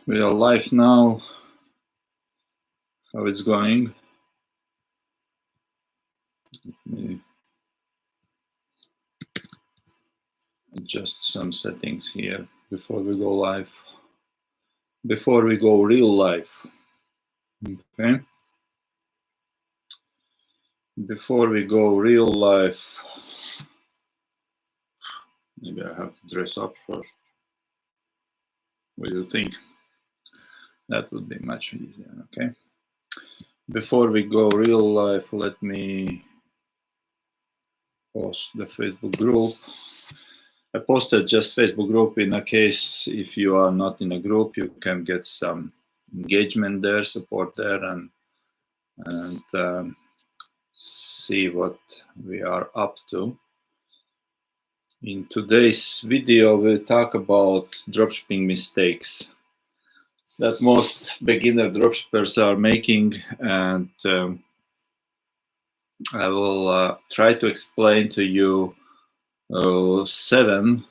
We are live now. How it's going? Let me adjust some settings here before we go live. Before we go real live. Okay. Before we go real live, maybe I have to dress up first. What do you think? That would be much easier. Okay. Before we go real live, let me post the Facebook group. I posted just Facebook group in a case if you are not in a group, you can get some engagement there, support there, and see what we are up to. In today's video, we'll talk about dropshipping mistakes that most beginner dropshippers are making, and I will try to explain to you 7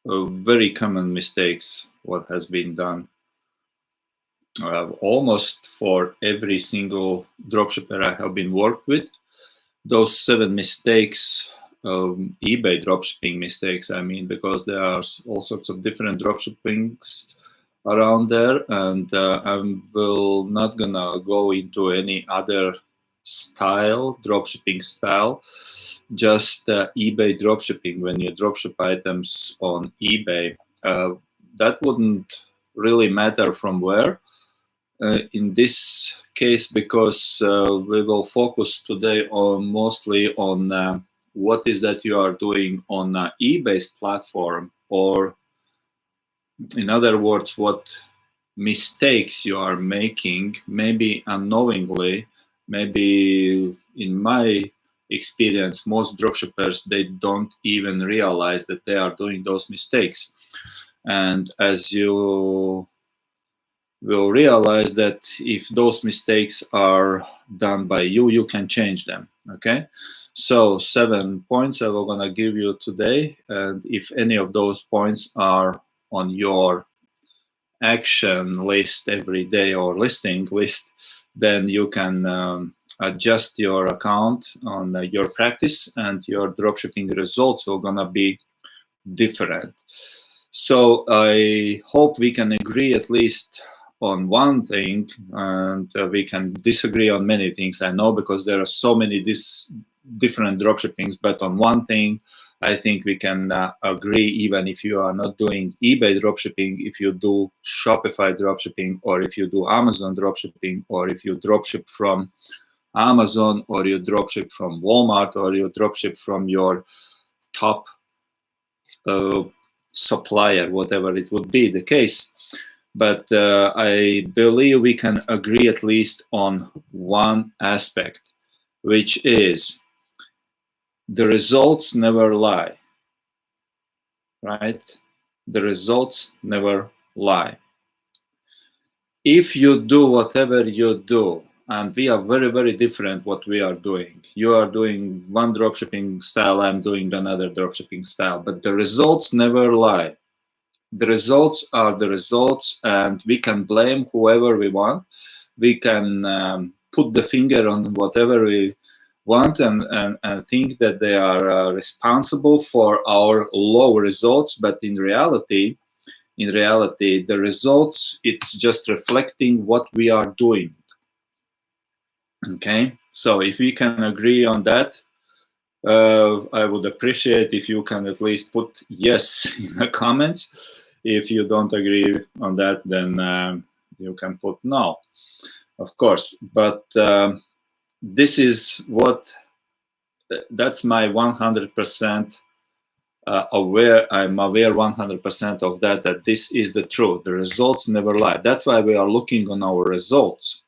very common mistakes what has been done almost for every single dropshipper I have been worked with. Those 7 mistakes, eBay dropshipping mistakes, I mean, because there are all sorts of different dropshippings around there, and I will not gonna go into any other style, dropshipping style, just eBay dropshipping. When you dropship items on eBay, that wouldn't really matter from where. In this case, because we will focus today on mostly on what is that you are doing on eBay's platform, or in other words, what mistakes you are making, maybe unknowingly, maybe in my experience, most dropshippers, they don't even realize that they are doing those mistakes. And as you will realize that if those mistakes are done by you, you can change them. Okay, so 7 points I will gonna give you today, and if any of those points are on your action list every day or listing list, then you can adjust your account on your practice, and your dropshipping results will gonna be different. So I hope we can agree at least on one thing, and we can disagree on many things, I know, because there are so many different dropshippings, but on one thing I think we can agree, even if you are not doing eBay dropshipping, if you do Shopify dropshipping, or if you do Amazon dropshipping, or if you dropship from Amazon, or you dropship from Walmart, or you dropship from your top supplier, whatever it would be the case. But I believe we can agree at least on one aspect, which is the results never lie, right? The results never lie. If you do whatever you do, and we are very, very different what we are doing. You are doing one dropshipping style, I'm doing another dropshipping style, but the results never lie. The results are the results, and we can blame whoever we want. We can put the finger on whatever we want and think that they are responsible for our low results. But in reality, the results, it's just reflecting what we are doing. Okay, so if we can agree on that, I would appreciate if you can at least put yes in the comments. If you don't agree on that, then you can put no, of course. But this is that's my 100% aware. I'm aware 100% of that this is the truth. The results never lie. That's why we are looking on our results.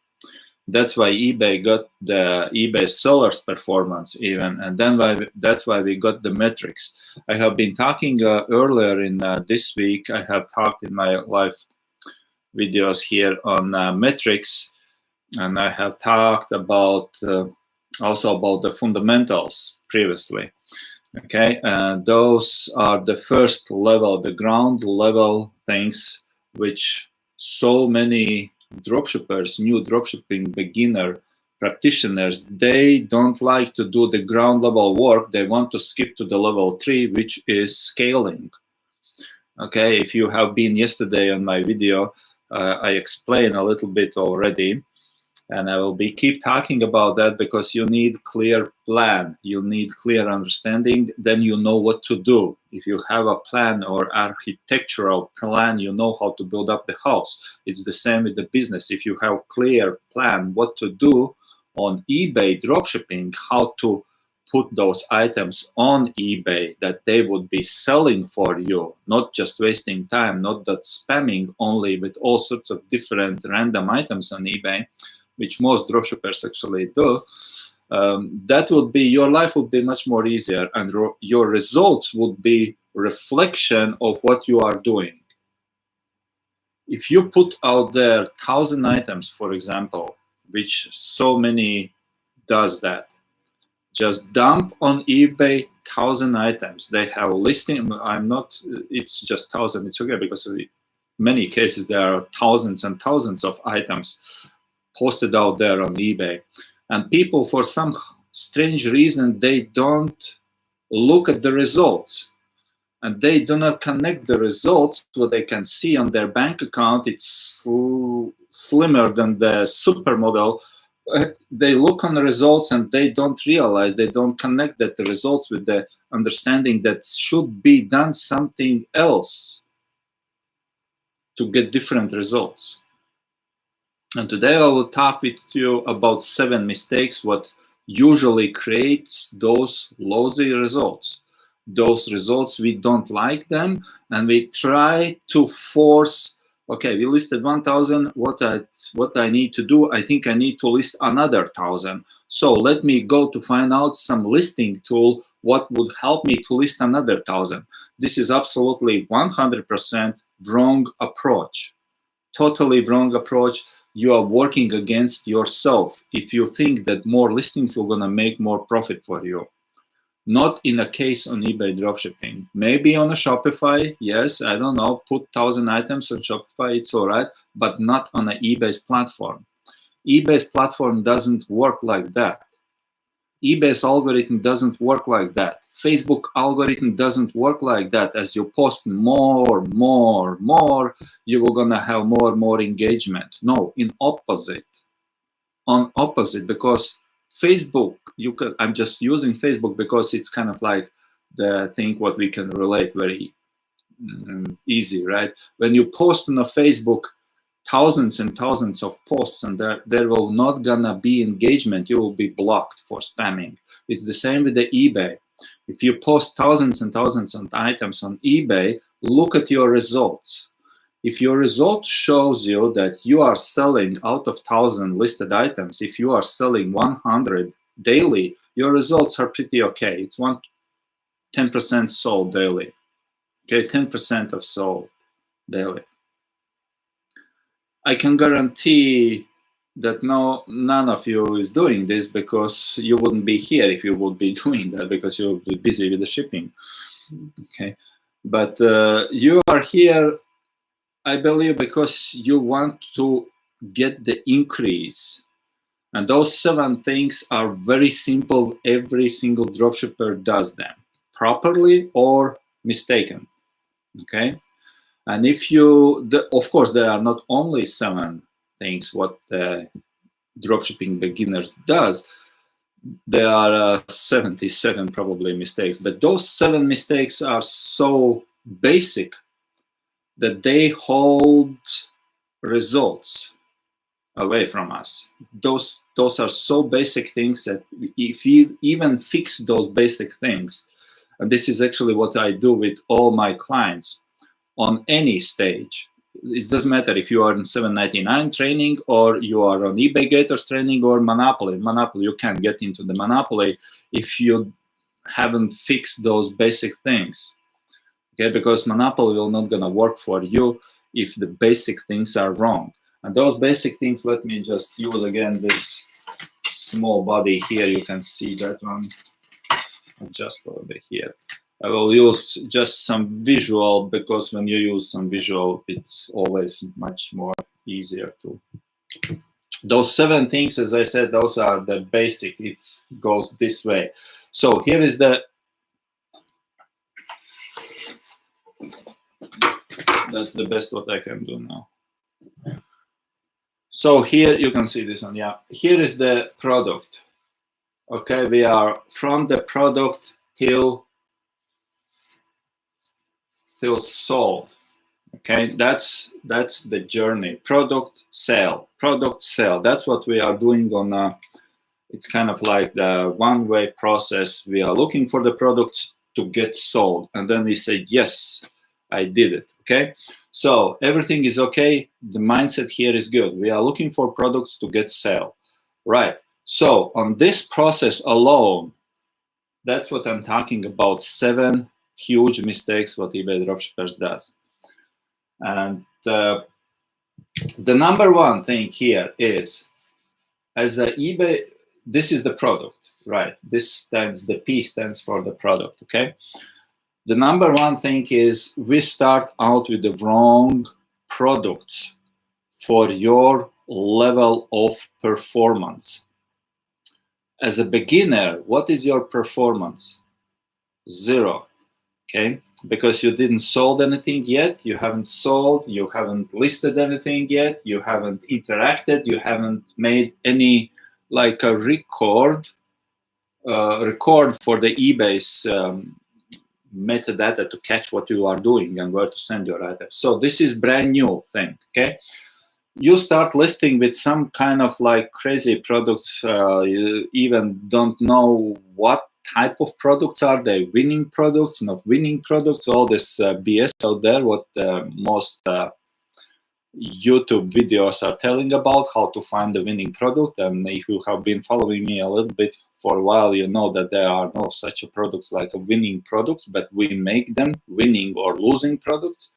That's why eBay got the eBay sellers performance even, and then that's why we got the metrics. I have been talking earlier in this week. I have talked in my live videos here on metrics, and I have talked about also about the fundamentals previously. Okay, those are the first level, the ground level things which so many dropshippers, new dropshipping beginner practitioners, they don't like to do the ground level work. They want to skip to the level 3, which is scaling. Okay, if you have been yesterday on my video, I explained a little bit already, and I will keep talking about that, because you need clear plan, you need clear understanding, then you know what to do. If you have a plan or architectural plan, you know how to build up the house. It's the same with the business. If you have clear plan what to do on eBay dropshipping, how to put those items on eBay that they would be selling for you, not just wasting time, not that spamming only with all sorts of different random items on eBay, which most dropshippers actually do, that would be, your life would be much more easier, and your results would be reflection of what you are doing. If you put out there 1,000 items, for example, which so many does that, just dump on eBay 1,000 items. They have a listing. It's just 1,000. It's okay, because in many cases there are thousands and thousands of items posted out there on eBay, and people, for some strange reason, they don't look at the results, and they do not connect the results to what they can see on their bank account. It's slimmer than the supermodel. They look on the results and they don't realize, they don't connect that the results with the understanding that should be done something else to get different results. And today I will talk with you about 7 mistakes what usually creates those lousy results. Those results, we don't like them, and we try to force, okay, we listed 1,000, what I need to do, I think I need to list another 1,000. So let me go to find out some listing tool, what would help me to list another 1,000. This is absolutely 100% wrong approach. Totally wrong approach. You are working against yourself if you think that more listings are going to make more profit for you. Not in a case on eBay dropshipping. Maybe on a Shopify, yes, I don't know, put 1,000 items on Shopify, it's all right, but not on an eBay's platform. eBay's platform doesn't work like that. eBay's algorithm doesn't work like that. Facebook algorithm doesn't work like that. As you post more, you are gonna have more engagement. No, in opposite. On opposite, because Facebook, I'm just using Facebook because it's kind of like the thing what we can relate very easy, right? When you post on a Facebook, thousands and thousands of posts, and there will not gonna be engagement. You will be blocked for spamming. It's the same with the eBay. If you post thousands and thousands of items on eBay, look at your results. If your result shows you that you are selling out of 1,000 listed items, if you are selling 100 daily, your results are pretty okay. It's 10% sold daily. Okay, 10% of sold daily. I can guarantee that none of you is doing this, because you wouldn't be here if you would be doing that, because you'll be busy with the shipping. Okay, but you are here, I believe, because you want to get the increase. And those 7 things are very simple. Every single dropshipper does them properly or mistaken. Okay. And if of course, there are not only 7 things what dropshipping beginners does. There are 77 probably mistakes, but those 7 mistakes are so basic that they hold results away from us. Those are so basic things that if you even fix those basic things, and this is actually what I do with all my clients on any stage. It doesn't matter if you are in 799 training, or you are on eBay Gators training, or Monopoly. Monopoly, you can't get into the Monopoly if you haven't fixed those basic things. Okay, because Monopoly will not gonna work for you if the basic things are wrong. And those basic things, let me just use again this small body here. You can see that one. Adjust over here. I will use just some visual, because when you use some visual, it's always much more easier to. Those 7 things, as I said, those are the basic. It goes this way. So here is the. That's the best what I can do now. So here you can see this one. Yeah, here is the product. Okay, we are from the product till sold. Okay, that's the journey. Product, sale, product, sale. That's what we are doing on a, it's kind of like the one-way process. We are looking for the products to get sold, and then we say, yes, I did it. Okay, so everything is okay. The mindset here is good. We are looking for products to get sale, right? So on this process alone, that's what I'm talking about. 7 huge mistakes what eBay dropshippers does. And the number one thing here is, as a eBay, this is the product, right? This stands, the P stands for the product, okay? The number one thing is we start out with the wrong products for your level of performance. As a beginner, what is your performance? 0, okay? Because you didn't sold anything yet, you haven't sold, you haven't listed anything yet, you haven't interacted, you haven't made any, like a record for the eBay's metadata to catch what you are doing and where to send your items. So this is brand new thing, okay? You start listing with some kind of like crazy products, you even don't know what type of products are they, winning products, not winning products, all this BS out there, what most YouTube videos are telling about, how to find the winning product. And if you have been following me a little bit for a while, you know that there are no such products like a winning products, but we make them winning or losing products.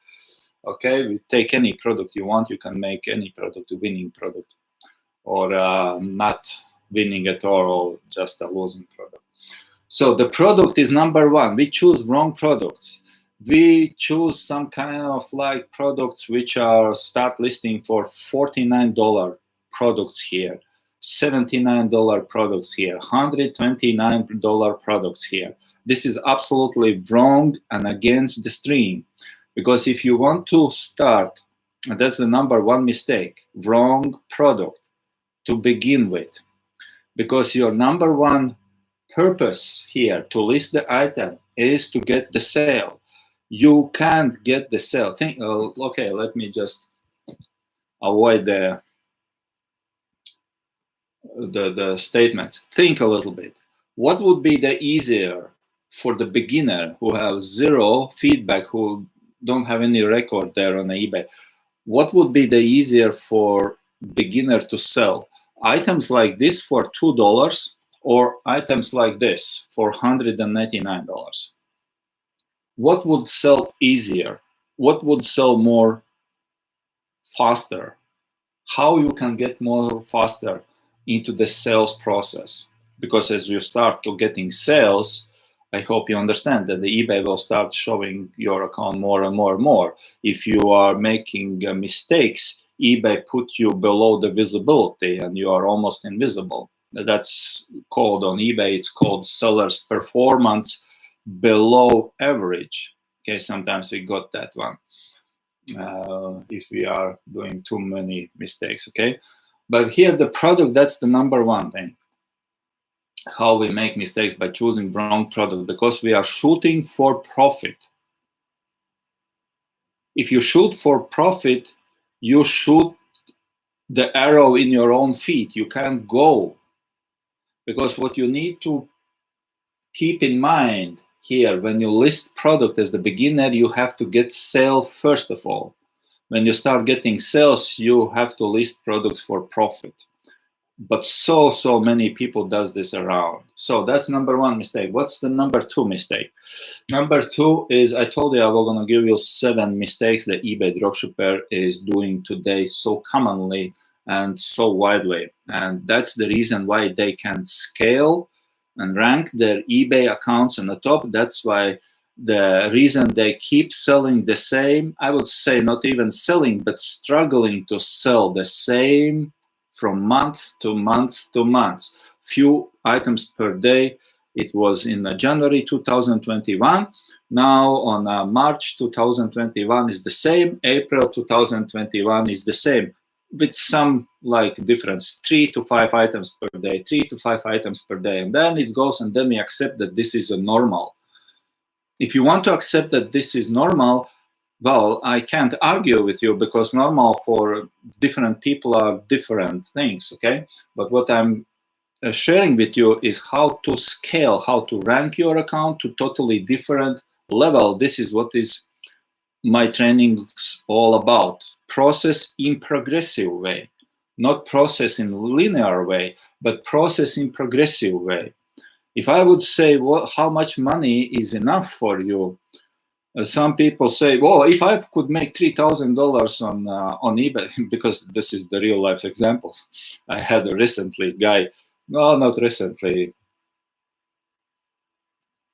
Okay, we take any product you want, you can make any product a winning product, or not winning at all, or just a losing product. So the product is number one. We choose wrong products. We choose some kind of like products which are start listing for $49 products here, $79 products here, $129 products here. This is absolutely wrong and against the stream. Because if you want to start, and that's the number one mistake, wrong product to begin with. Because your number one purpose here to list the item is to get the sale. You can't get the sale. Okay, let me just avoid the statements. Think a little bit. What would be the easier for the beginner who have 0 feedback, who don't have any record there on eBay? What would be the easier for beginner to sell? Items like this for $2 or items like this for $199? What would sell easier? What would sell more faster? How you can get more faster into the sales process? Because as you start to getting sales, I hope you understand that the eBay will start showing your account more and more and more. If you are making mistakes, eBay put you below the visibility and you are almost invisible. That's called on eBay, it's called seller's performance below average. Okay, sometimes we got that one if we are doing too many mistakes, okay? But here the product, that's the number one thing. How we make mistakes by choosing wrong product, because we are shooting for profit. If you shoot for profit, you shoot the arrow in your own feet. You can't go, because what you need to keep in mind here, when you list product as the beginner, you have to get sale first of all. When you start getting sales, you have to list products for profit. But so many people does this around. So that's number one mistake. What's the number two mistake? Number two is, I told you I was going to give you 7 mistakes that eBay dropshipper is doing today so commonly and so widely. And that's the reason why they can scale and rank their eBay accounts on the top. That's why the reason they keep selling the same, I would say not even selling, but struggling to sell the same from month to month to month. Few items per day. It was in January 2021. Now on March 2021 is the same. April 2021 is the same, with some like difference, 3 to 5 items per day, 3 to 5 items per day. And then it goes, and then we accept that this is a normal. If you want to accept that this is normal, well, I can't argue with you, because normal for different people are different things, okay? But what I'm sharing with you is how to scale, how to rank your account to totally different level. This is what is my trainings all about. Process in progressive way, not process in linear way, but process in progressive way. If I would say, well, how much money is enough for you? Some people say, well, if I could make $3,000 on eBay, because this is the real life examples. I had a recently guy, no, not recently,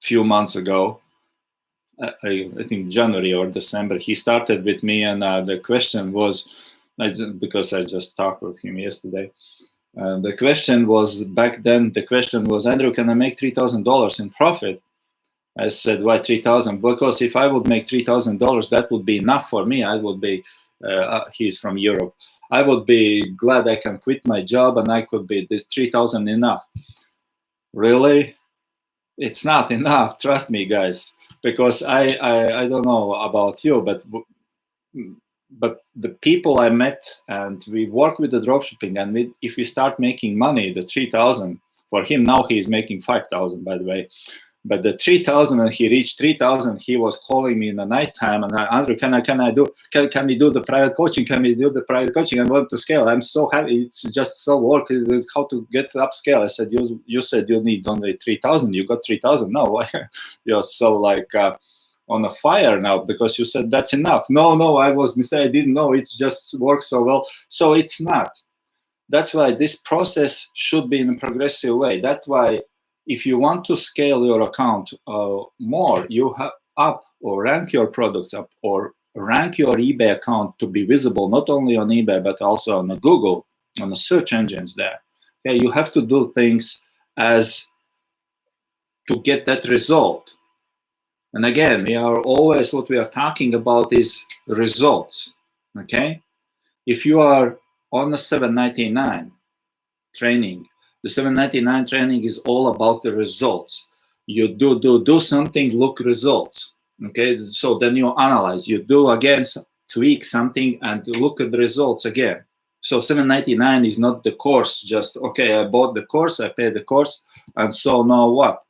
few months ago, I think January or December, he started with me, and the question was, because I just talked with him yesterday, the question was, back then, the question was, Andrew, can I make $3,000 in profit? I said, why 3,000? Because if I would make $3,000, that would be enough for me. I would be, he's from Europe. I would be glad I can quit my job, and I could be this 3,000 enough. Really? It's not enough. Trust me, guys, because I don't know about you, but the people I met, and we work with the dropshipping, and if we start making money, the 3,000 for him, now he is making 5,000, by the way. But the 3,000, and he reached 3,000, he was calling me in the nighttime, and Andrew, can we do the private coaching? Can we do the private coaching? I want to scale. I'm so happy. It's just so work. It's how to get to upscale. I said, you said you need only 3,000. You got 3,000. No, you're so like on a fire now, because you said that's enough. No, I was mistaken. I didn't know. It's just works so well. So it's not. That's why this process should be in a progressive way. That's why, if you want to scale your account more, you have up or rank your products up, or rank your eBay account to be visible not only on eBay but also on Google, on the search engines there. Okay, you have to do things as to get that result. And again, we are always, what we are talking about is results. Okay, if you are on the 799 training, the 799 training is all about the results. You do something, look results. Okay, so then you analyze, you do again, tweak something, and look at the results again. So 799 is not the course, just, okay, I bought the course, I paid the course, and so now what?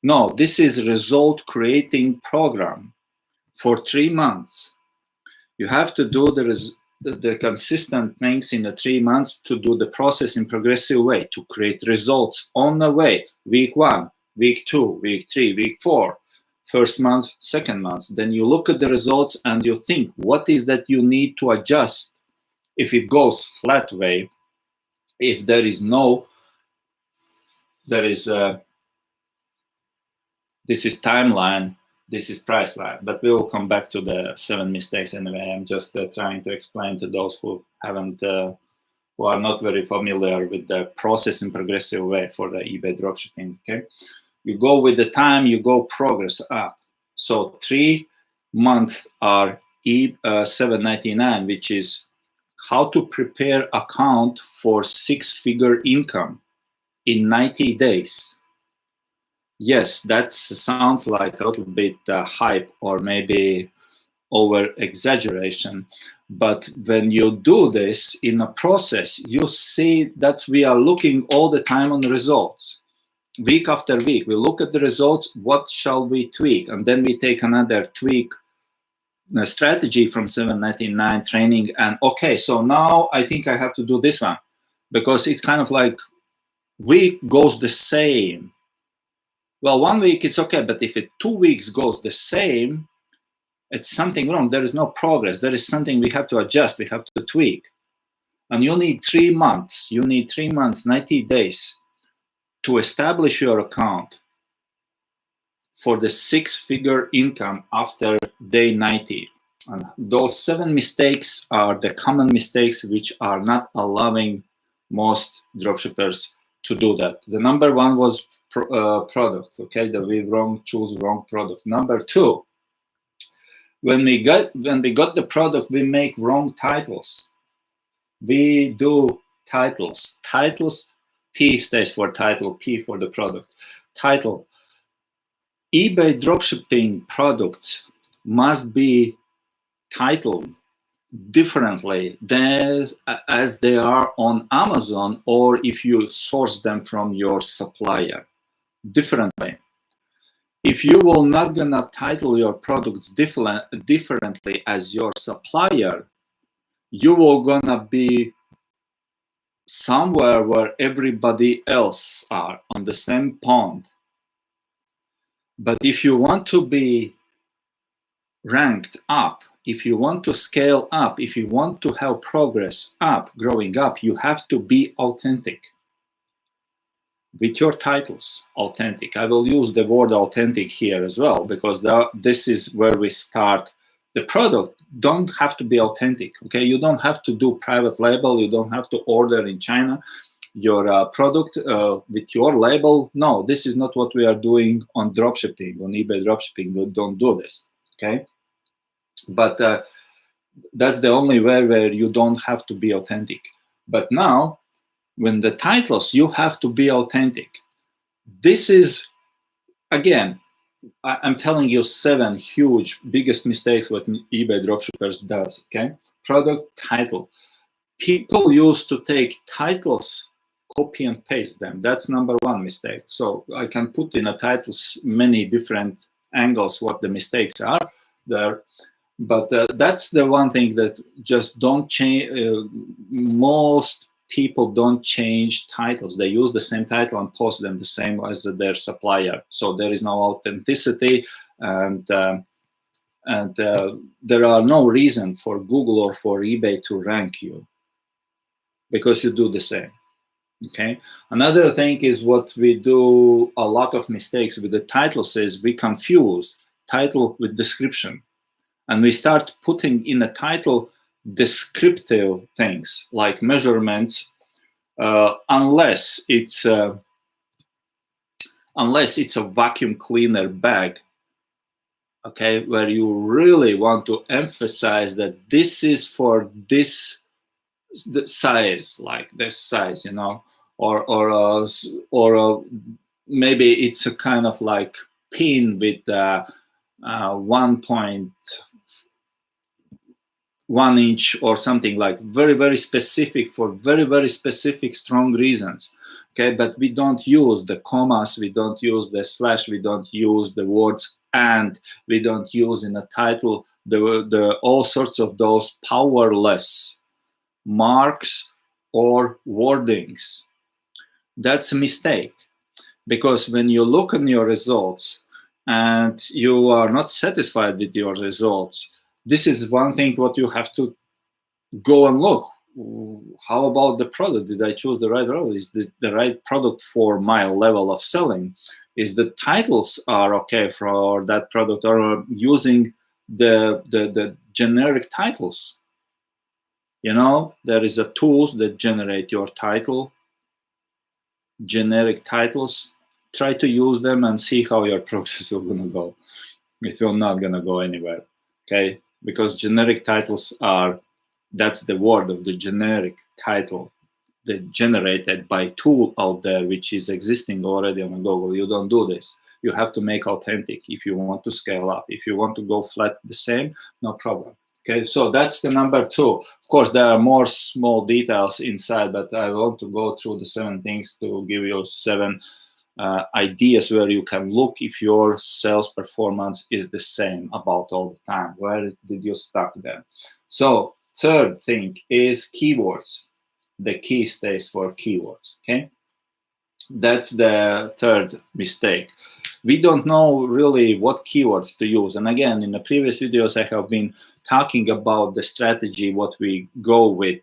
No, this is result creating program for 3 months. You have to do the consistent things in the 3 months to do the process in progressive way, to create results on the way. Week 1, week 2, week 3, week 4, first month, second month. Then you look at the results and you think, what is that you need to adjust? If it goes flat way, if there is no, this is timeline, this is price line, but we will come back to the 7 mistakes anyway. I'm just trying to explain to those who haven't, who are not very familiar with the process in progressive way for the eBay dropshipping. Okay, you go with the time, you go progress up. So 3 months are 799, which is how to prepare account for 6-figure income in 90 days. Yes, that sounds like a little bit hype, or maybe over exaggeration. But when you do this in a process, you see that we are looking all the time on the results. Week after week, we look at the results, what shall we tweak? And then we take another tweak strategy from 799 training, and okay, so now I think I have to do this one, because it's kind of like week goes the same. Well, 1 week it's okay, but if 2 weeks goes the same, it's something wrong. There is no progress. There is something we have to adjust. We have to tweak. And you need 3 months. You need 3 months, 90 days to establish your account for the 6-figure income after day 90. And those 7 mistakes are the common mistakes which are not allowing most dropshippers to do that. The number 1 was product, okay, that we choose wrong product. Number 2, when we got the product, we make wrong titles. We do titles. T stands for title, P for the product. Title. eBay dropshipping products must be titled differently than as they are on Amazon, or if you source them from your supplier differently. If you will not gonna title your products differently as your supplier, you will gonna be somewhere where everybody else are on the same pond. But if you want to be ranked up, if you want to scale up, if you want to have progress up, growing up, you have to be authentic with your titles. Authentic. I will use the word authentic here as well, because this is where we start. The product don't have to be authentic, okay? You don't have to do private label. You don't have to order in China your product with your label. No, this is not what we are doing on dropshipping, on eBay dropshipping. We don't do this, okay? But that's the only way where you don't have to be authentic. But now, when the titles, you have to be authentic. This is, again, I'm telling you 7 huge, biggest mistakes what eBay dropshippers does, okay? Product title. People used to take titles, copy and paste them. That's number 1 mistake. So I can put in a titles many different angles what the mistakes are there. But that's the one thing that just don't change. Most people don't change titles. They use the same title and post them the same as their supplier. So there is no authenticity, and there are no reason for Google or for eBay to rank you because you do the same. Okay. Another thing is what we do a lot of mistakes with the titles is we confuse title with description. And we start putting in a title descriptive things like measurements, unless it's a vacuum cleaner bag, okay, where you really want to emphasize that this is for this size, like this size, you know, or maybe it's a kind of like pin with 1.1 inch or something, like very, very specific for very, very specific strong reasons. Okay, but we don't use the commas, we don't use the slash, we don't use the words and, we don't use in a title the all sorts of those powerless marks or wordings. That's a mistake, because when you look on your results and you are not satisfied with your results, this is one thing what you have to go and look. How about the product? Did I choose the right product? Is this the right product for my level of selling? Is the titles are okay for that product, or using the generic titles? You know, there is a tools that generate your title, generic titles. Try to use them and see how your process will gonna go. It will not gonna go anywhere, okay? Because generic titles are, that's the word of the generic title, that generated by tool out there, which is existing already on Google. You don't do this. You have to make authentic if you want to scale up. If you want to go flat the same, no problem. Okay, so that's the number 2. Of course, there are more small details inside, but I want to go through the 7 things to give you 7 ideas where you can look if your sales performance is the same about all the time. Where did you stuck there? So 3rd thing is keywords. The key stays for keywords, okay? That's the 3rd mistake. We don't know really what keywords to use. And again, in the previous videos, I have been talking about the strategy, what we go with,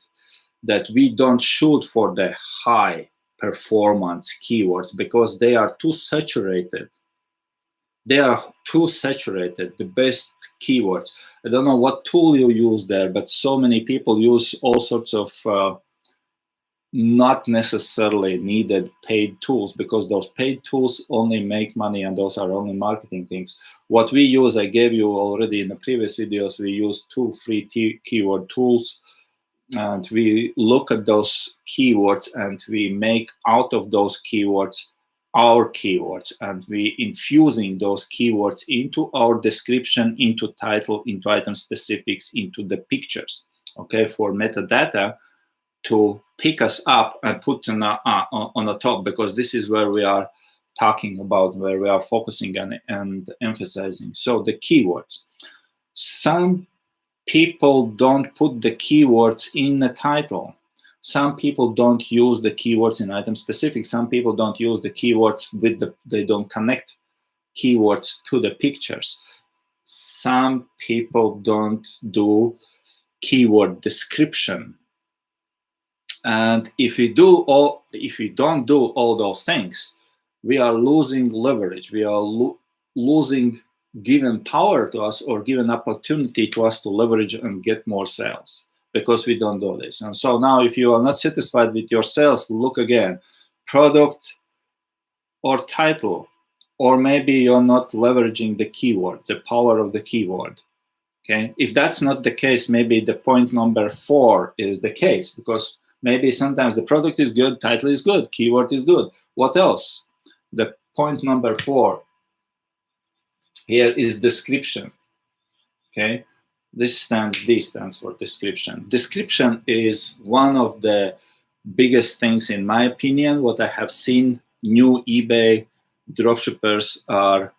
that we don't shoot for the high performance keywords because they are too saturated. they are too saturated, the best keywords. I don't know what tool you use there, but so many people use all sorts of not necessarily needed paid tools, because those paid tools only make money and those are only marketing things. What we use, I gave you already in the previous videos, we use 2 free keyword tools, and we look at those keywords and we make out of those keywords our keywords, and we infusing those keywords into our description, into title, into item specifics, into the pictures, okay, for metadata, to pick us up and put on the top, because this is where we are talking about, where we are focusing and emphasizing. So the keywords. Some people don't put the keywords in the title. Some people don't use the keywords in item specific. Some people don't use the keywords they don't connect keywords to the pictures. Some people don't do keyword description. And if we don't do all those things, we are losing leverage. We are losing given power to us, or given opportunity to us to leverage and get more sales, because we don't do this. And so now, if you are not satisfied with your sales, look again, product or title, or maybe you're not leveraging the keyword, the power of the keyword. Okay, if that's not the case, maybe the point number 4 is the case, because maybe sometimes the product is good, title is good, keyword is good. What else? The point number 4 here is description. Okay, D stands for description. Description is one of the biggest things, in my opinion, what I have seen new eBay dropshippers are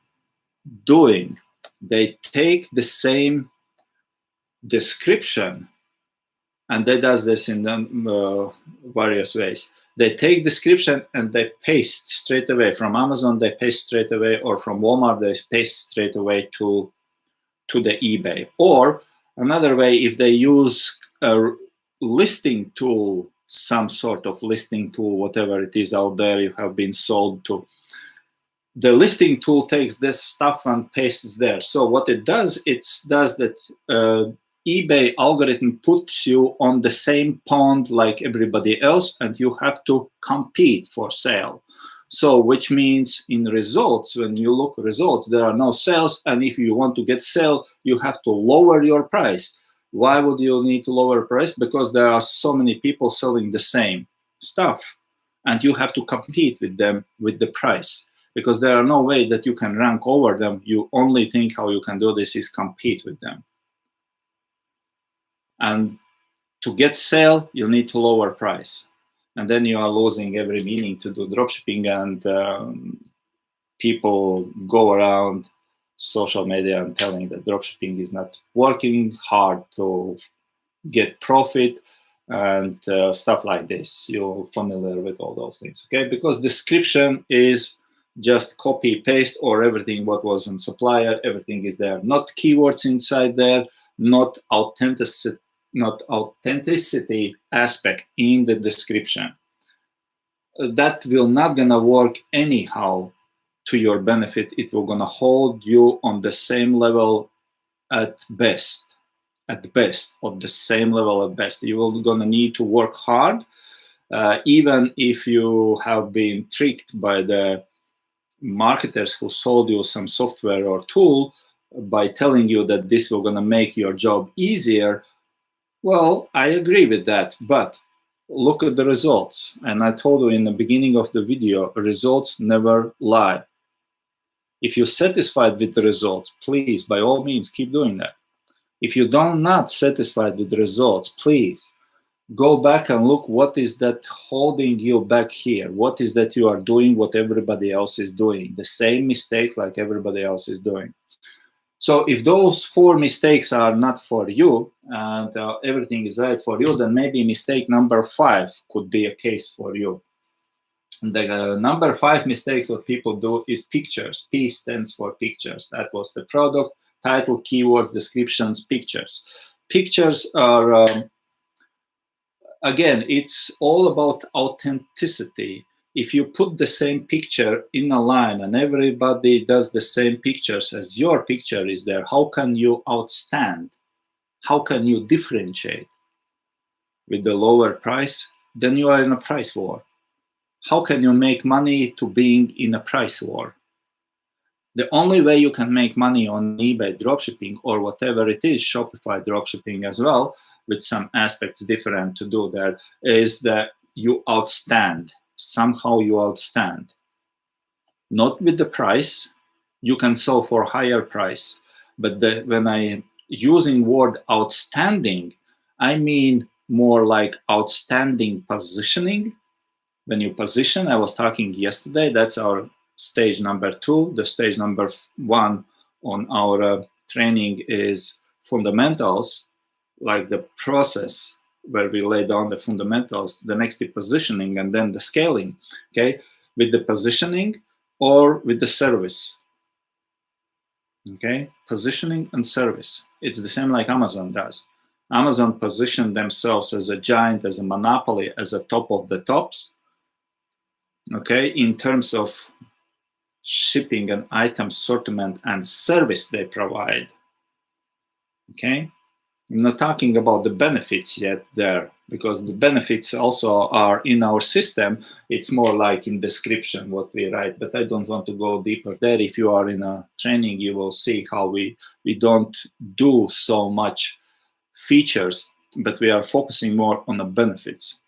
doing. They take the same description, and they does this in various ways. They take description and they paste straight away. From Amazon, they paste straight away, or from Walmart, they paste straight away to the eBay. Or another way, if they use a listing tool, some sort of listing tool, whatever it is out there you have been sold to, the listing tool takes this stuff and pastes there. So what it does, it does that eBay algorithm puts you on the same pond like everybody else, and you have to compete for sale. So which means in results, when you look at results, there are no sales, and if you want to get sale, you have to lower your price. Why would you need to lower price? Because there are so many people selling the same stuff, and you have to compete with them with the price, because there are no way that you can rank over them. You only think how you can do this is compete with them. And to get sale, you need to lower price. And then you are losing every meaning to do dropshipping, and people go around social media and telling that dropshipping is not working, hard to get profit, and stuff like this. You're familiar with all those things, okay? Because description is just copy paste, or everything what was on supplier, everything is there. Not keywords inside there, not authenticity aspect in the description. That will not gonna work anyhow to your benefit. It will gonna hold you on the same level at best, of the same level at best. You will gonna need to work hard, even if you have been tricked by the marketers who sold you some software or tool by telling you that this will gonna make your job easier. Well, I agree with that, but look at the results. And I told you in the beginning of the video, results never lie. If you're satisfied with the results, please, by all means, keep doing that. If you are not satisfied with the results, please go back and look what is that holding you back here. What is that you are doing what everybody else is doing? The same mistakes like everybody else is doing. So if those 4 mistakes are not for you, and everything is right for you, then maybe mistake number 5 could be a case for you. The number 5 mistakes that people do is pictures. P stands for pictures. That was the product, title, keywords, descriptions, pictures. Pictures are, again, it's all about authenticity. if you put the same picture in a line and everybody does the same pictures as your picture is there, how can you outstand? How can you differentiate? With the lower price, then you are in a price war. How can you make money to being in a price war? The only way you can make money on eBay dropshipping or whatever it is, Shopify dropshipping as well, with some aspects different to do there, is that you outstand. Somehow you outstand. Not with the price, you can sell for higher price. But when I using word outstanding, I mean more like outstanding positioning. When you position, I was talking yesterday, that's our stage number 2. The stage number 1 on our training is fundamentals, like the process where we lay down the fundamentals. The next is positioning and then the scaling, okay? With the positioning or with the service, okay? Positioning and service. It's the same like Amazon does. Amazon positioned themselves as a giant, as a monopoly, as a top of the tops, okay, in terms of shipping and item assortment and service they provide, okay? I'm not talking about the benefits yet there, because the benefits also are in our system. It's more like in description what we write, but I don't want to go deeper there. If you are in a training, you will see how we don't do so much features, but we are focusing more on the benefits.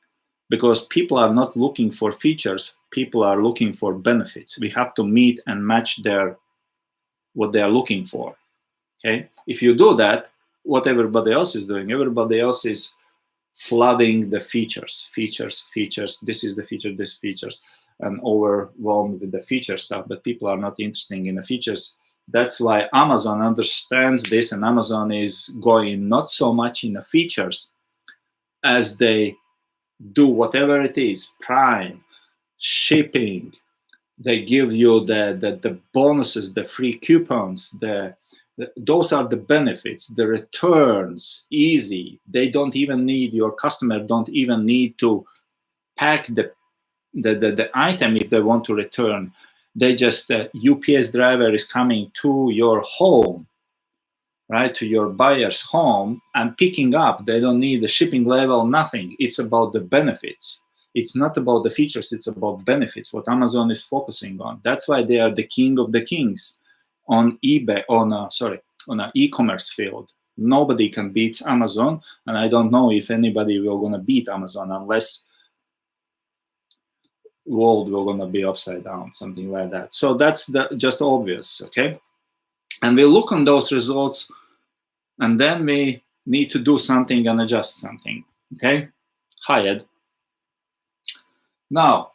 Because people are not looking for features, people are looking for benefits. We have to meet and match what they are looking for, okay? If you do that, what everybody else is doing, everybody else is flooding the features, this is the feature, this features, and overwhelmed with the feature stuff, but people are not interested in the features. That's why Amazon understands this, and Amazon is going not so much in the features as they do whatever it is, Prime, shipping. They give you the bonuses, the free coupons, those are the benefits, the returns, easy. They don't even need, your customer don't even need to pack the item if they want to return. They just, UPS driver is coming to your home, right, to your buyer's home and picking up. They don't need the shipping label, nothing. It's about the benefits. It's not about the features, it's about benefits, what Amazon is focusing on. That's why they are the king of the kings on eBay, on an e-commerce field. Nobody can beat Amazon, and I don't know if anybody will gonna beat Amazon unless world will gonna be upside down, something like that. So that's just obvious, okay? And we look on those results, and then we need to do something and adjust something, okay? Hired. Now,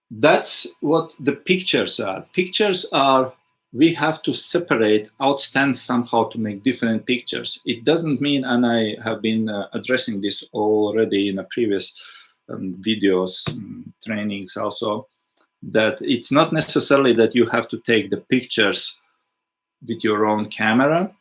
that's what the pictures are. Pictures are, we have to separate, outstand somehow to make different pictures. It doesn't mean, and I have been addressing this already in a previous videos, trainings also, that it's not necessarily that you have to take the pictures with your own camera.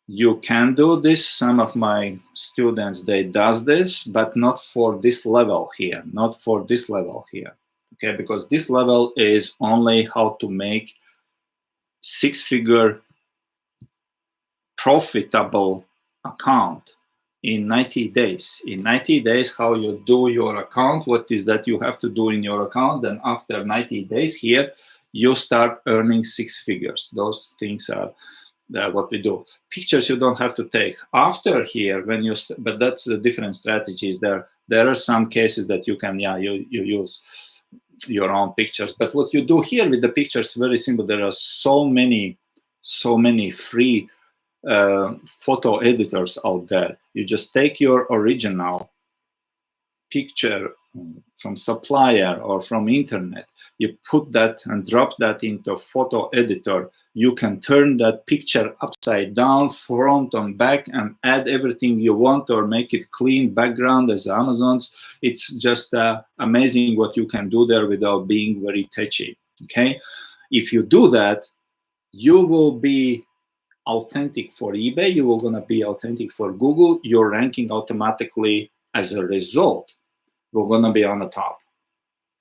You can do this. Some of my students, they does this, but not for this level here, not for this level here, okay? Because this level is only how to make 6-figure profitable account in 90 days. In 90 days, how you do your account, what is that you have to do in your account, then after 90 days here, you start earning 6 figures. Those things are what we do. Pictures you don't have to take. After here, when you, but that's the different strategies there. There are some cases that you can, you use your own pictures. But what you do here with the pictures, very simple. There are so many free photo editors out there. You just take your original picture from supplier or from internet, you put that and drop that into photo editor. You can turn that picture upside down, front and back, and add everything you want, or make it clean background as Amazon's. It's just amazing what you can do there without being very touchy, okay? If you do that, you will be authentic for eBay, you are gonna be authentic for Google, your ranking automatically as a result, we're gonna be on the top.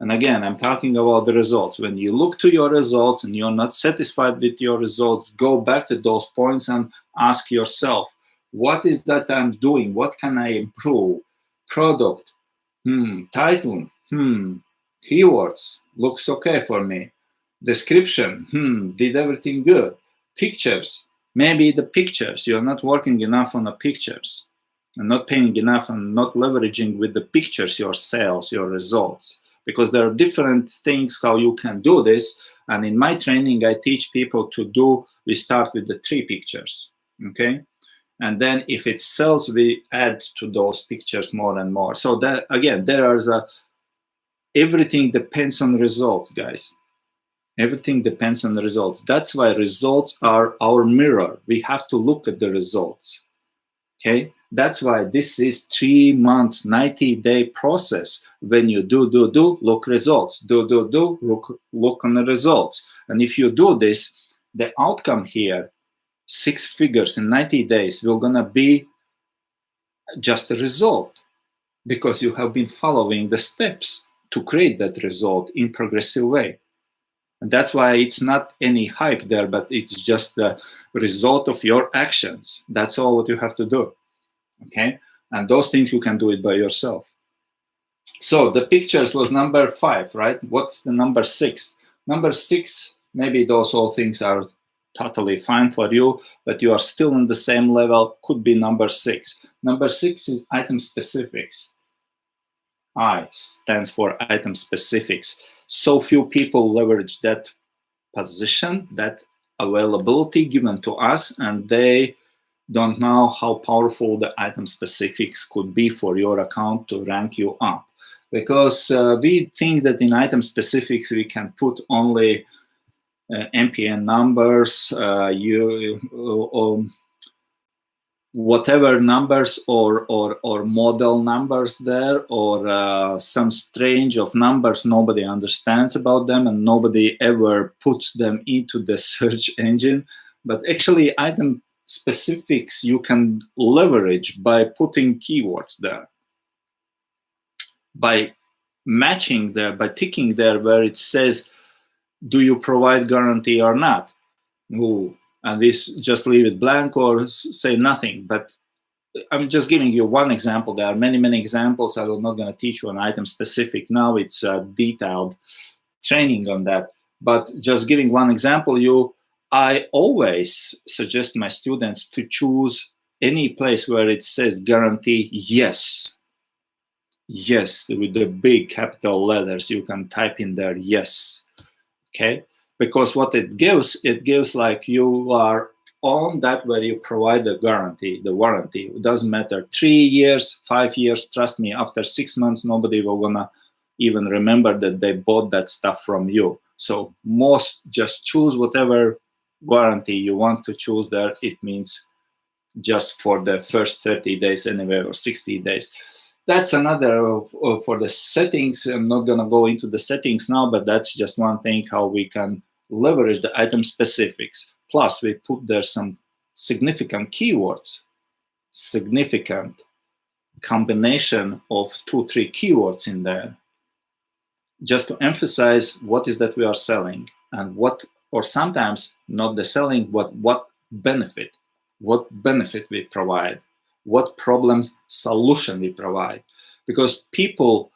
And again, I'm talking about the results. When you look to your results and you're not satisfied with your results, go back to those points and ask yourself, what is that I'm doing? What can I improve? Product, title, keywords, looks okay for me. Description, did everything good. Pictures, maybe the pictures, you're not working enough on the pictures and not paying enough and not leveraging with the pictures your sales, your results. Because there are different things how you can do this. And in my training, I teach people we start with the 3 pictures, okay? And then if it sells, we add to those pictures more and more. So that, again, everything depends on results, guys. Everything depends on the results. That's why results are our mirror. We have to look at the results, okay? That's why this is 3 months, 90-day process. When you do, look results. Do, look on the results. And if you do this, the outcome here, 6 figures in 90 days, will gonna be just a result because you have been following the steps to create that result in progressive way. And that's why it's not any hype there, but it's just the result of your actions. That's all what you have to do. Okay, and those things you can do it by yourself. So the pictures was number 5, right? What's the number 6? Number 6, maybe those all things are totally fine for you, but you are still on the same level, could be number 6. Number 6 is item specifics. I stands for item specifics. So few people leverage that position, that availability given to us, and they don't know how powerful the item specifics could be for your account to rank you up. Because we think that in item specifics we can put only MPN numbers, whatever numbers or model numbers there, or some strange of numbers nobody understands about them and nobody ever puts them into the search engine. But actually item specifics you can leverage by putting keywords there, by matching there, by ticking there where it says, do you provide guarantee or not? Ooh, and this just leave it blank or say nothing. But I'm just giving you one example. There are many examples. I will not going to teach you an item specific now. It's a detailed training on that. But just giving one example, I always suggest my students to choose any place where it says guarantee yes. Yes, with the big capital letters, you can type in there yes. Okay, because what it gives like you are on that where you provide the guarantee, the warranty. It doesn't matter 3 years, 5 years. Trust me, after 6 months, nobody will gonna even remember that they bought that stuff from you. So just choose whatever warranty you want to choose there. It means just for the first 30 days anyway, or 60 days. That's another for the settings. I'm not going to go into the settings now, but that's just one thing how we can leverage the item specifics. Plus, we put there some significant keywords, significant combination of 2-3 keywords in there, just to emphasize what is that we are selling and what, or sometimes not the selling, but what benefit we provide, what problem solution we provide. Because people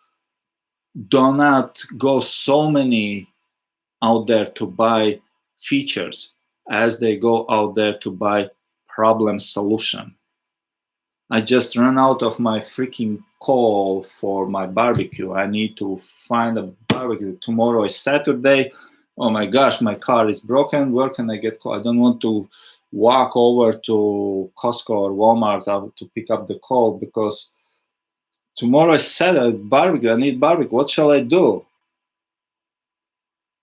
do not go so many out there to buy features as they go out there to buy problem solution. I just ran out of my freaking coal for my barbecue. I need to find a barbecue. Tomorrow is Saturday. Oh my gosh, my car is broken. Where can I get coal? I don't want to walk over to Costco or Walmart to pick up the coal because tomorrow is Saturday, barbecue. I need barbecue. What shall I do?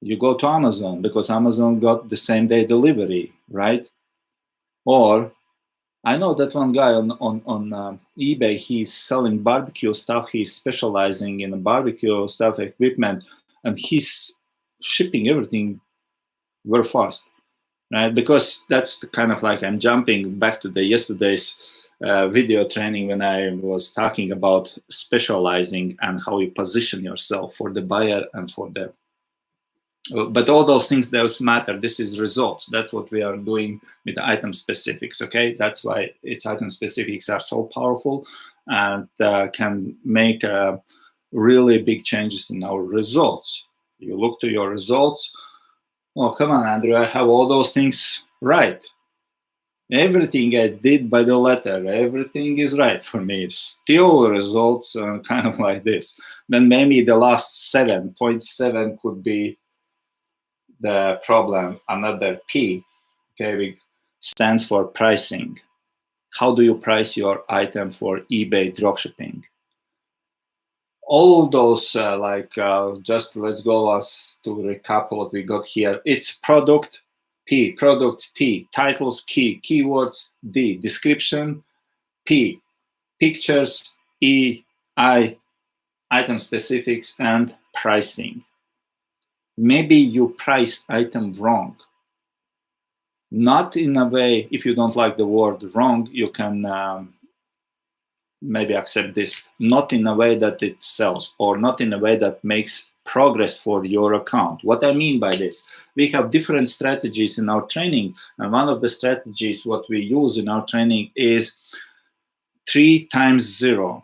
You go to Amazon because Amazon got the same day delivery, right? Or I know that one guy on eBay, he's selling barbecue stuff. He's specializing in barbecue stuff, equipment, and he's shipping everything very fast, right? Because that's the kind of like, I'm jumping back to the yesterday's video training when I was talking about specializing and how you position yourself for the buyer and for the. But all those things, those matter. This is results. That's what we are doing with the item specifics. Okay, that's why its item specifics are so powerful and can make really big changes in our results. You look to your results. Oh, come on, Andrew, I have all those things right. Everything I did by the letter, everything is right for me. Still results kind of like this. Then maybe the last 7.7 could be the problem. Another P, okay, stands for pricing. How do you price your item for eBay dropshipping? All those, just let's go us to recap what we got here. It's product, P, product, T, titles, key, keywords, D, description, P, pictures, E, I, item specifics, and pricing. Maybe you priced item wrong. Not in a way, if you don't like the word wrong, you can maybe accept this. Not in a way that it sells, or not in a way that makes progress for your account. What I mean by this, we have different strategies in our training, and one of the strategies what we use in our training is 3 times 0.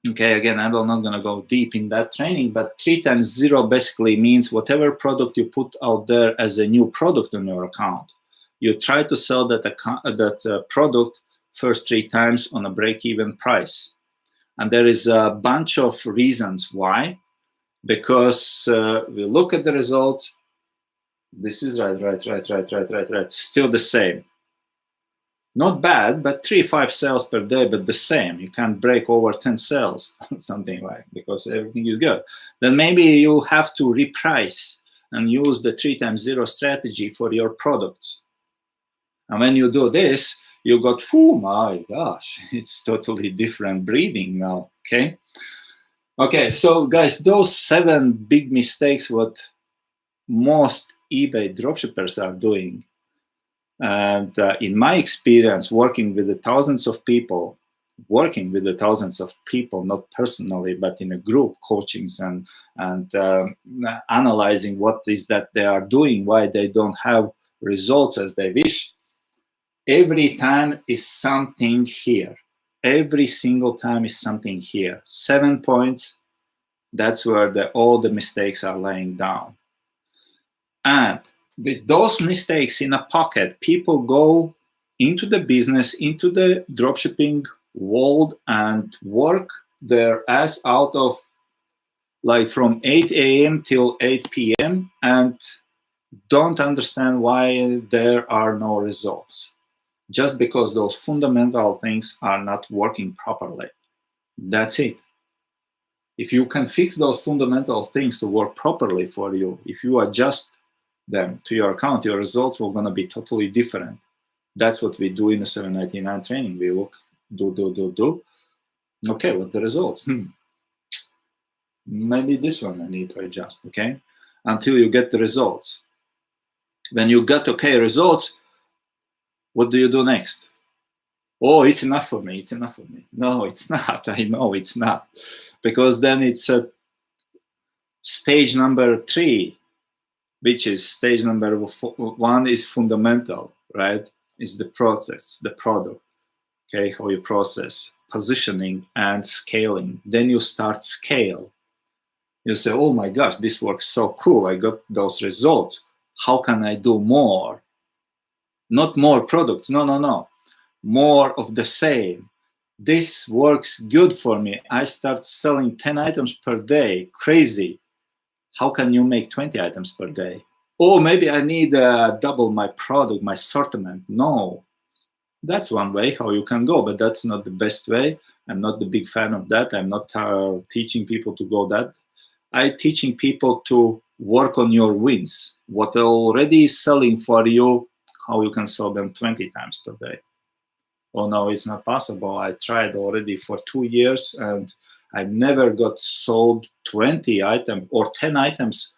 Okay, again, I'm not going to go deep in that training, but 3 times 0 basically means whatever product you put out there as a new product on your account, you try to sell that product first 3 times on a break-even price. And there is a bunch of reasons why. Because we look at the results, this is right, still the same. Not bad, but 3-5 sales per day, but the same. You can't break over 10 sales, something like, because everything is good. Then maybe you have to reprice and use the 3 times 0 strategy for your products. And when you do this, you got, oh my gosh, it's totally different breathing now, okay? Okay, so guys, those 7 big mistakes what most eBay dropshippers are doing. And in my experience, working with the thousands of people, not personally, but in a group coachings and analyzing what is that they are doing, why they don't have results as they wish, every time is something here. Every single time is something here. 7 points, that's where all the mistakes are laying down. And with those mistakes in a pocket, people go into the business, into the dropshipping world and work their ass out of like from 8 a.m. till 8 p.m. and don't understand why there are no results. Just because those fundamental things are not working properly. That's it. If you can fix those fundamental things to work properly for you, if you adjust them to your account, your results are going to be totally different. That's what we do in the 799 training. We look, do. Okay, what's the results? Maybe this one I need to adjust, okay? Until you get the results. When you get okay results, what do you do next? Oh, it's enough for me. It's enough for me. No, it's not. I know it's not. Because then it's a stage number 3, which is stage number 1 is fundamental, right? It's the process, the product, okay, how you process, positioning and scaling. Then you start scale. You say, oh my gosh, this works so cool. I got those results. How can I do more? Not more products. No. More of the same. This works good for me. I start selling 10 items per day. Crazy. How can you make 20 items per day? Oh, maybe I need double my product, my assortment. No. That's one way how you can go, but that's not the best way. I'm not the big fan of that. I'm not teaching people to go that. I'm teaching people to work on your wins. What already is selling for you, how you can sell them 20 times per day. Oh no, it's not possible. I tried already for 2 years and I never got sold 20 items or 10 items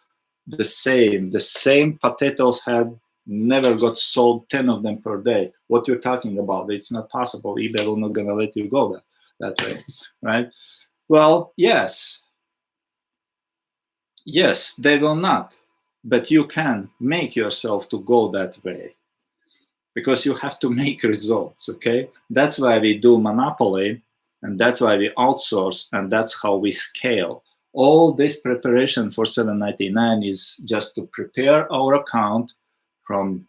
the same. The same potatoes had never got sold 10 of them per day. What you're talking about? It's not possible. eBay will not gonna let you go that way, right? Well, yes, they will not, but you can make yourself to go that way, because you have to make results. Okay, that's why we do monopoly, and that's why we outsource, and that's how we scale. All this preparation for $7.99 is just to prepare our account from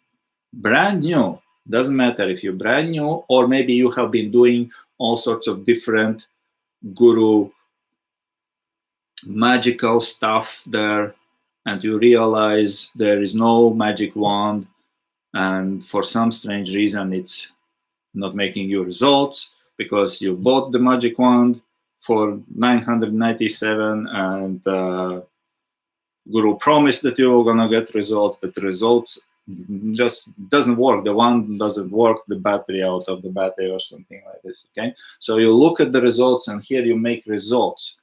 brand new. Doesn't matter if you're brand new or maybe you have been doing all sorts of different guru magical stuff there, and you realize there is no magic wand, and for some strange reason it's not making you results because you bought the magic wand for $997 and guru promised that you're gonna get results, but the results just doesn't work. The wand doesn't work, the battery out of the battery or something like this. Okay, so you look at the results, and here you make results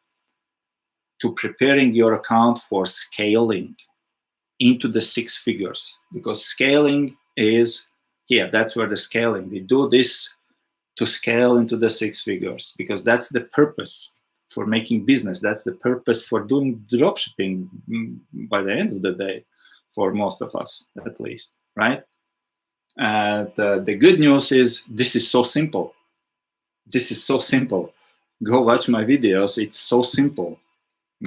to preparing your account for scaling into the 6 figures, because scaling is here. That's where the scaling, we do this to scale into the 6 figures, because that's the purpose for making business. That's the purpose for doing dropshipping by the end of the day, for most of us at least, right? And the good news is this is so simple. This is so simple. Go watch my videos. It's so simple.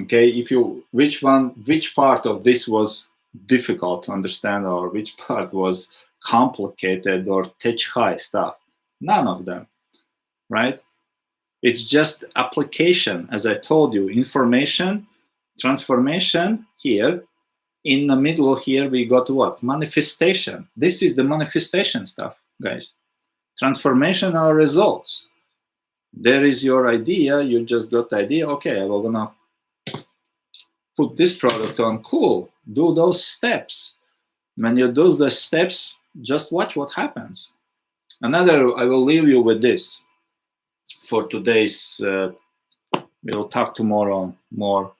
Okay, if you which part of this was difficult to understand, or which part was complicated or touch high stuff? None of them, right? It's just application. As I told you, information, transformation here. In the middle here, we got what? Manifestation. This is the manifestation stuff, guys. Transformation are results. There is your idea. You just got the idea. Okay, we're gonna put this product on. Cool. Do those steps. When you do the steps, just watch what happens. Another, I will leave you with this for today's. We'll talk tomorrow more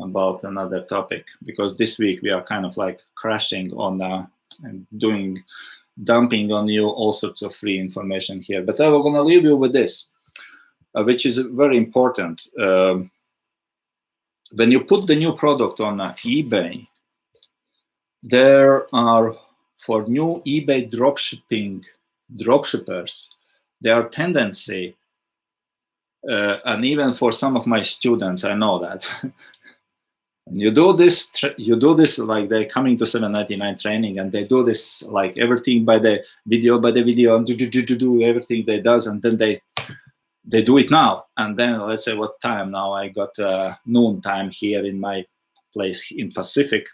about another topic, because this week we are kind of like crashing on and dumping on you all sorts of free information here. But I'm going to leave you with this, which is very important. When you put the new product on eBay, there are, for new eBay dropshippers, there are tendency, and even for some of my students, I know that. You do this like they're coming to $7.99 training, and they do this like everything by the video, and do everything they does, and then they do it now. And then let's say what time now? I got noon time here in my place in Pacific,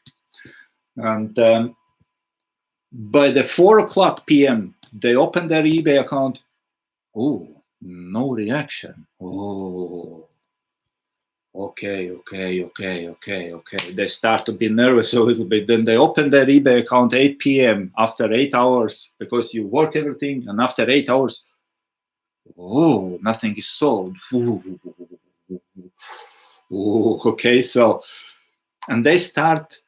and by the 4 p.m. they open their eBay account. Oh, no reaction. Oh. Okay. They start to be nervous a little bit. Then they open their eBay account 8 p.m. after 8 hours, because you work everything, and after 8 hours, oh, nothing is sold. Ooh, okay, so, and they start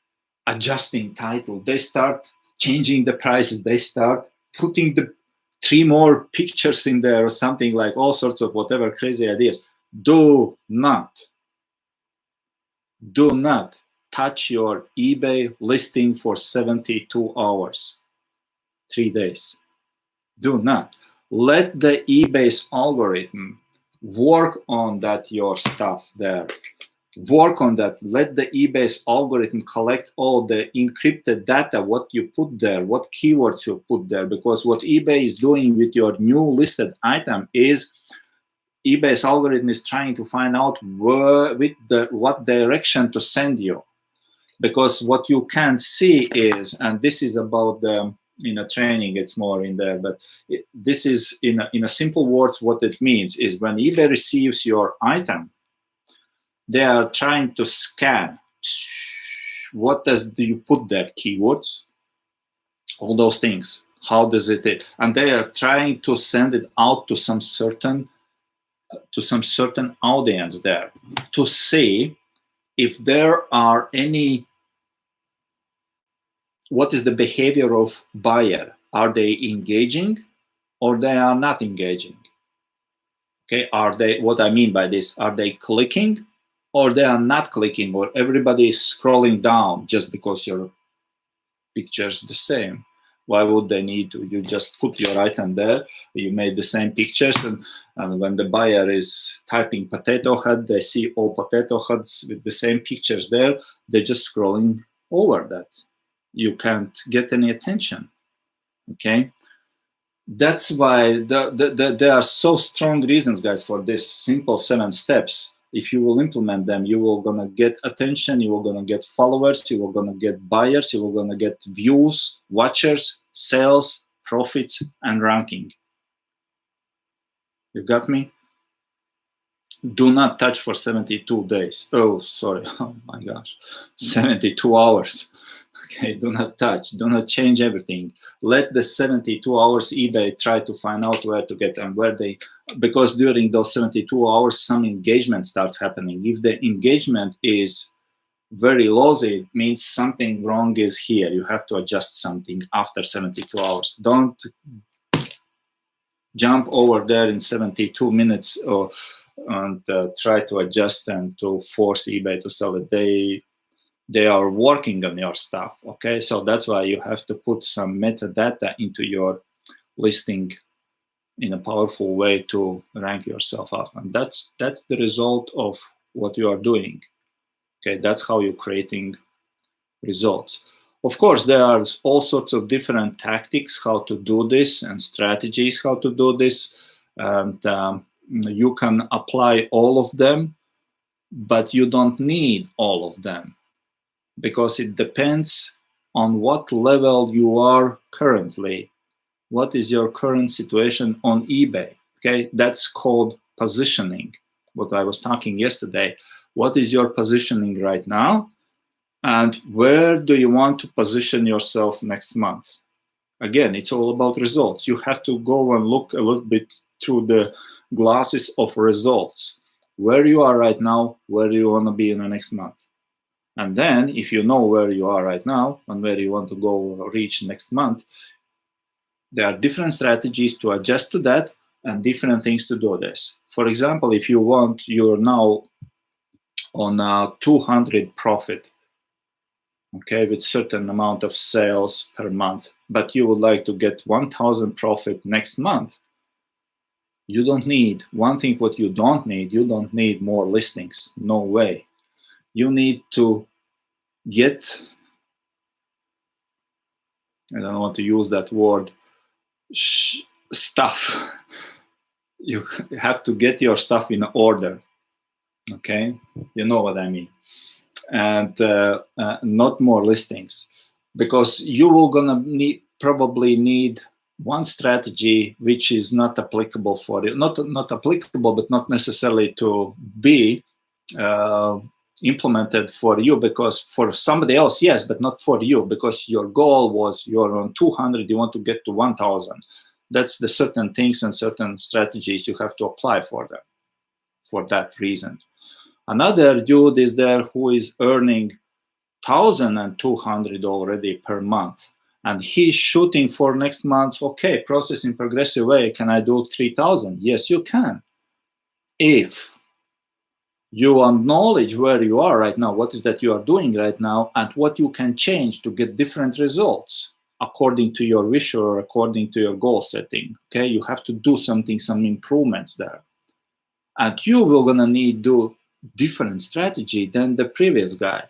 adjusting title. They start changing the prices. They start putting the 3 more pictures in there or something, like all sorts of whatever crazy ideas. Do not touch your eBay listing for 72 hours, 3 days. Do not. Let the eBay's algorithm work on that, your stuff there. Work on that. Let the eBay's algorithm collect all the encrypted data, what you put there, what keywords you put there, because what eBay is doing with your new listed item is eBay's algorithm is trying to find out what direction to send you, because what you can't see is, and this is about the in a training, it's more in there, but this is in a simple words, what it means is when eBay receives your item, they are trying to scan what do you put there, keywords, all those things, how does it, and they are trying to send it out to some certain audience there, to see if there are any what is the behavior of buyer? Are they engaging or they are not engaging? Okay, are they, what I mean by this, are they clicking or they are not clicking, or everybody is scrolling down just because your picture is the same? Why would they need to? You just put your item there, you made the same pictures, and when the buyer is typing potato head, they see all potato heads with the same pictures there, they're just scrolling over that. You can't get any attention, okay? That's why there are so strong reasons, guys, for this simple 7 steps. If you will implement them, you will gonna get attention, you will gonna get followers, you will gonna get buyers, you will gonna get views, watchers, sales, profits, and ranking. You got me? Do not touch for 72 days. Oh, sorry. Oh my gosh. 72 hours. Okay, do not touch. Do not change everything. Let the 72 hours eBay try to find out where to get and where they, because during those 72 hours, some engagement starts happening. If the engagement is very lousy, it means something wrong is here. You have to adjust something after 72 hours. Don't jump over there in 72 minutes or and try to adjust and to force eBay to sell it. They are working on your stuff, okay? So that's why you have to put some metadata into your listing in a powerful way to rank yourself up. And that's the result of what you are doing, okay? That's how you're creating results. Of course, there are all sorts of different tactics how to do this and strategies how to do this. And you can apply all of them, but you don't need all of them, because it depends on what level you are currently. What is your current situation on eBay? Okay, that's called positioning, what I was talking yesterday. What is your positioning right now? And where do you want to position yourself next month? Again, it's all about results. You have to go and look a little bit through the glasses of results. Where you are right now, where do you want to be in the next month? And then if you know where you are right now and where you want to go reach next month, there are different strategies to adjust to that and different things to do this. For example, if you want, you're now on a 200 profit, okay, with certain amount of sales per month, but you would like to get 1,000 profit next month, you don't need, one thing what you don't need more listings. No way. You need to get, I don't want to use that word, stuff. You have to get your stuff in order, okay? You know what I mean. And not more listings, because you will gonna probably need one strategy which is not applicable for you, not applicable, but not necessarily to be implemented for you, because for somebody else, yes, but not for you, because your goal was you're on 200, you want to get to 1,000. That's the certain things and certain strategies you have to apply for them, for that reason. Another dude is there who is earning 1,200 already per month, and he's shooting for next month. Okay, process in progressive way. Can I do 3,000? Yes, you can. If you acknowledge where you are right now, what is that you are doing right now, and what you can change to get different results according to your wish or according to your goal setting. Okay, you have to do something, some improvements there, and you will gonna need to do different strategy than the previous guy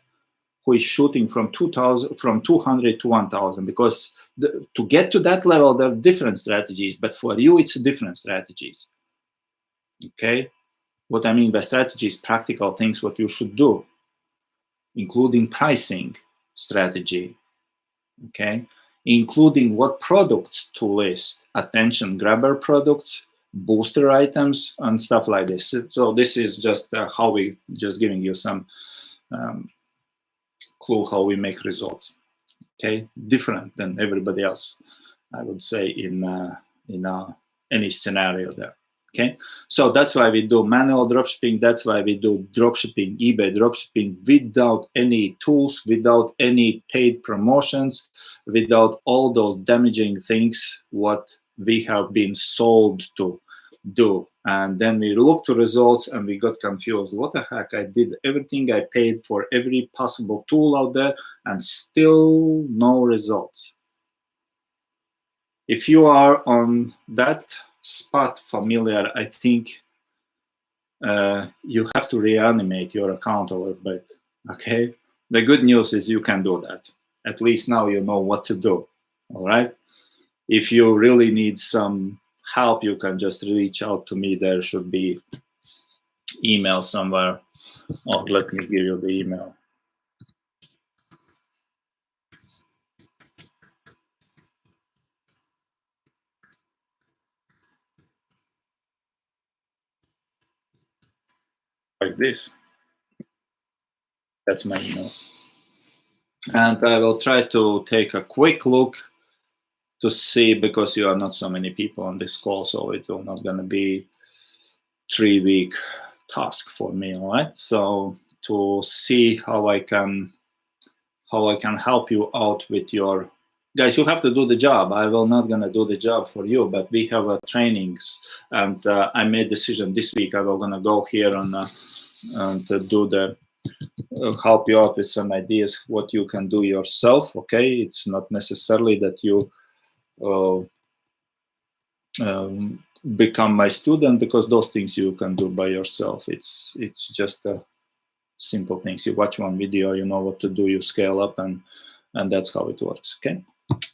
who is shooting from 200 to 1,000, because to get to that level there are different strategies, but for you it's different strategies. Okay, what I mean by strategies, practical things what you should do, including pricing strategy, okay, including what products to list, attention grabber products, booster items, and stuff like this. So this is just how we just giving you some clue how we make results. Okay, different than everybody else, I would say, in any scenario there. Okay, so that's why we do manual dropshipping. That's why we do dropshipping, eBay dropshipping, without any tools, without any paid promotions, without all those damaging things what we have been sold to do. And then we looked to results and we got confused. What the heck? I did everything, I paid for every possible tool out there, and still no results. If you are on that spot familiar, I think you have to reanimate your account a little bit. Okay, the good news is you can do that. At least now you know what to do. All right, if you really need some help, you can just reach out to me. There should be email somewhere. Oh, let me give you the email. Like this. That's my email. And I will try to take a quick look to see, because you are not so many people on this call, so it will not gonna be 3-week task for me. All right, so to see how I can help you out with your guys, you have to do the job. I will not gonna do the job for you, but we have trainings, and I made decision this week. I will gonna go here and do the help you out with some ideas what you can do yourself. Okay, it's not necessarily that you become my student, because those things you can do by yourself. It's just simple things. You watch one video, you know what to do, you scale up, and that's how it works. Okay,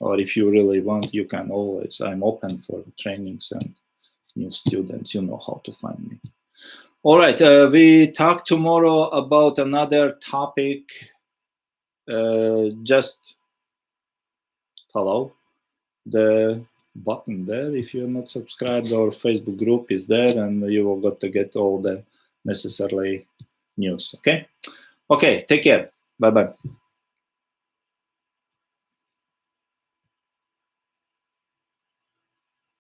or if you really want, you can always, I'm open for trainings and new students. You know how to find me. All right, we talk tomorrow about another topic. Just follow the button there if you're not subscribed. Our Facebook group is there, and you will got to get all the necessary news. Okay, take care. Bye bye.